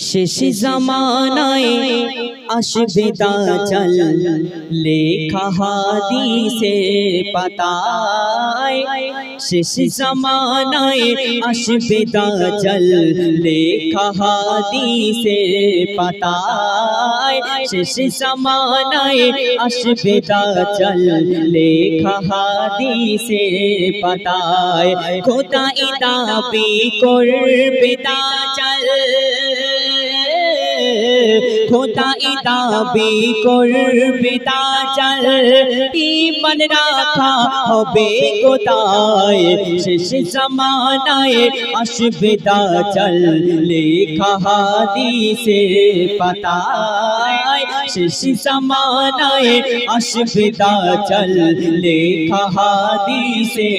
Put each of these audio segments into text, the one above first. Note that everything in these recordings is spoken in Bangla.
শেষ জামানায় আসবে দাজ্জাল লেখা হাদিসে পাতায় শেষ জামানায় আসবে দাজ্জাল লেখা হাদিসে পাতায় শেষ জামানায় আসবে দাজ্জাল লেখা হাদিসে পাতায় খোদাই দাবি করবে দাজ্জাল খোদাই দাবি করবে দাজ্জাল ঈমান রাখা হবে কোথায় শেষ জামানায় আসবে দাজ্জাল লেখা হাদিসে পাতায় শেষ জামানায় আসবে দাজ্জাল লেখা হাদিসে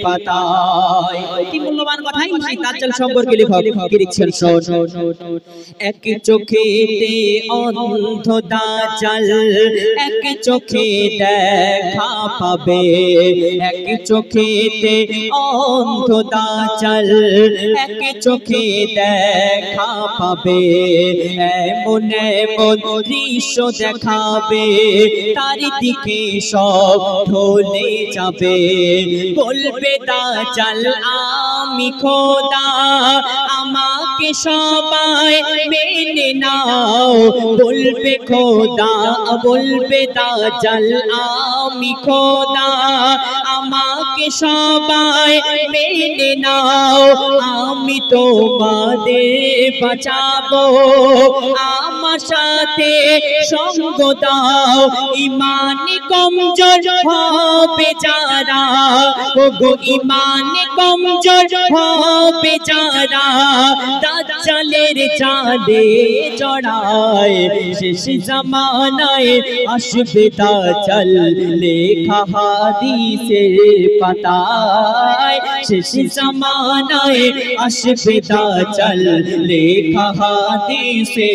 পাতায় কি মূল্যবান কথাই সেই দাজ্জাল সম্পর্কে লেখক কি লিখছেন শোন এক চোখেতে অন্ধ দাজ্জাল এক চোখে দেখা পাবে এক চোখেতে অন্ধ দাজ্জাল এক চোখে দেখা পাবে এমন এমন দৃশ্য দেখাবে তার দিকে সব ঢলে যাবে বলবে দাজ্জাল আমি খোদা আমাকে সবাই মেনে নাও বলবে খোদা বলবে দাজ্জাল আমি খোদা আমাকে সবাই মেনে নাও আমি তোমাদের বাঁচাবো আমার সাথে সঙ্গ দাও ঈমানে কমজোর হবে যারা ওগো ঈমানে কমজোর হবে যারা দাজ্জালের জালে জড়ায় শেষ জামানায় আসবে দাজ্জাল লেখা হাদিসে পাতায় শেষ জামানায় আসবে দাজ্জাল লেখা হাদিসে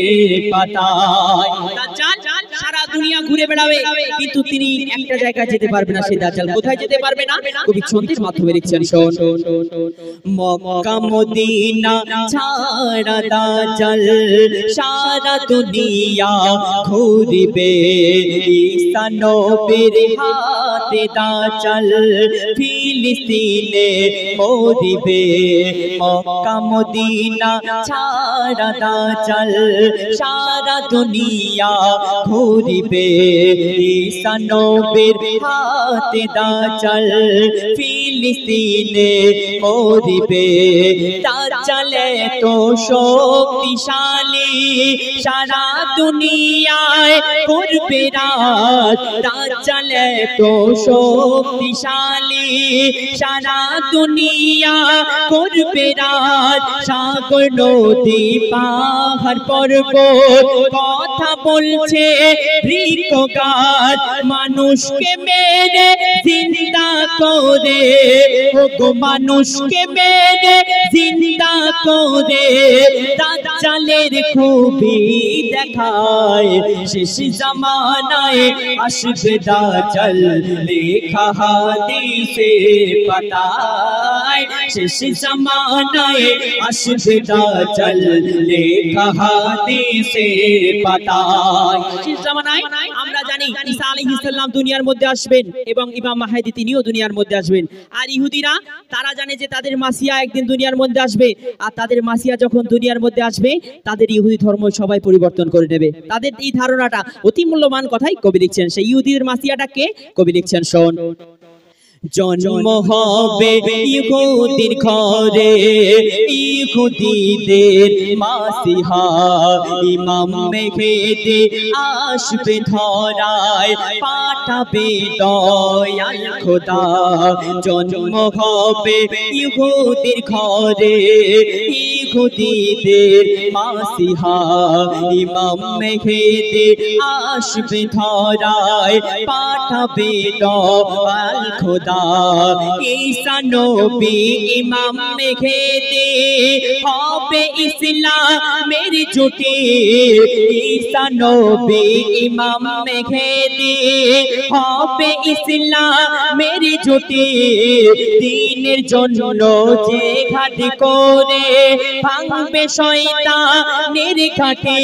পাতায় দাজ্জাল সারা দুনিয়া ঘুরে বেড়াবে কিন্তু তিনি একটা জায়গায় যেতে পারবে না সেই দাজ্জাল কোথায় যেতে পারবে না কবি ছন্দের মাধ্যমে লিখছেন শোন মক্কা মদিনা ছাড়া দাজ্জাল সারা দুনিয়া ঘুরবে ঈসা নবীর হাতে দাজ্জাল ফিলিস্তিনে মরিবে মক্কা মদিনা ছাড়া দাজ্জাল সারা দুনিয়া ঘুরবে ঈসা নবীর হাতে দাজ্জাল ফিলিস্তিনে মরিবে দাজ্জাল তো শক্তিশালী সারা দুনিয়ায় করবে রাজ দাজ্জাল তো শক্তিশালী সারা দুনিয়া করবে রাজ সাগর নদী পাহাড় পর্বত কথা বলছে বৃক্ষগাছ মানুষকে মেরে জিন্দা করে ওগো মানুষকে মেরে জিন্দা করে দাজ্জালের খুবই দেখায় শেষ জামানায় আসবে দাজ্জাল লেখা হাদিসে পাতায় শেষ জামানায় আসবে দাজ্জাল লেখা হাদিসে পাতায় শেষ জামানায় আমরা জানি ঈসা আলাইহিস সালাম দুনিয়ার মধ্যে আসবেন এবং ইমাম মাহদী তিনিও দুনিয়ার মধ্যে আসবেন আর ইহুদিরা তারা জানে যে তাদের মাসিয়া একদিন দুনিয়ার মধ্যে আসবে আর তাদের মাসিয়া যখন দুনিয়ার মধ্যে আসবে তাদের ইহুদি ধর্ম সবাই পরিবর্তন করে নেবে তাদের এই ধারণাটা অতি মূল্যবান কথাই কবি লিখছেন সেই ইহুদিদের মাসিয়াটা কে কবি লিখছেন শোন জন্ম হবে ইহুদির ঘরে ইহুদিদের মাসিহা ইমাম মেহেদী আসবে ধরায় পাঠাবে দয়াল খোদা জন্ম হবে ইহুদির ঘরে ইহুদিদের মাসিহা ইমাম মেহেদী আসবে ধরায় পাঠাবে দয়াল খোদা ঈসা নবী ইমাম মেহেদী হবে ইসলামের জুটি ঈসা নবী ইমাম মেহেদী হবে ইসলামের জুটি দ্বীনের জন্য যে ঘাত করে ভাঙবে শয়তানের ঘাটে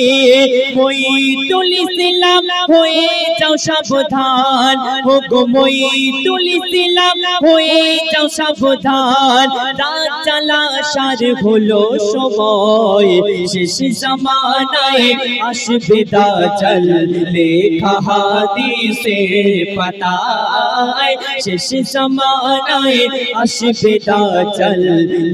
মঈদুল ইসলাম হয়ে যাও সাবধান ও গো মঈদুল ইসলাম হয়ে যাও সাবধান রাত জ্বালা সার হলো সময় শেষ জামানায় আসবে দাজ্জাল লেখা হাদিসের পাতায় শেষ জামানায় আসবে দাজ্জাল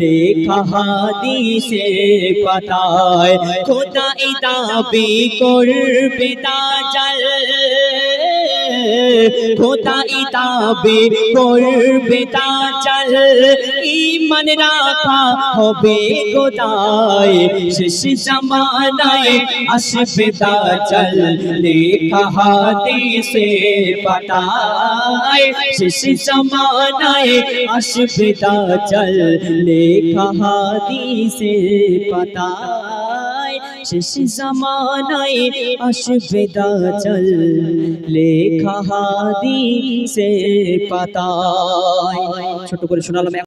লেখা হাদিসের পাতায় খোদাই দাবি করবে দাজ্জাল খোদাই দাবি করবে দাজ্জাল ঈমান রাখা হবে খোদায় শেষ জামানায় আসবে দাজ্জাল লেখা হাদিসের পাতায় শেষ জামানায় আসবে দাজ্জাল লেখা হাদিসের পাতায় শেষ জামানায় আসবে দাজ্জাল লেখা হাদিসের পাতায়। ছোট করে শোনালাম।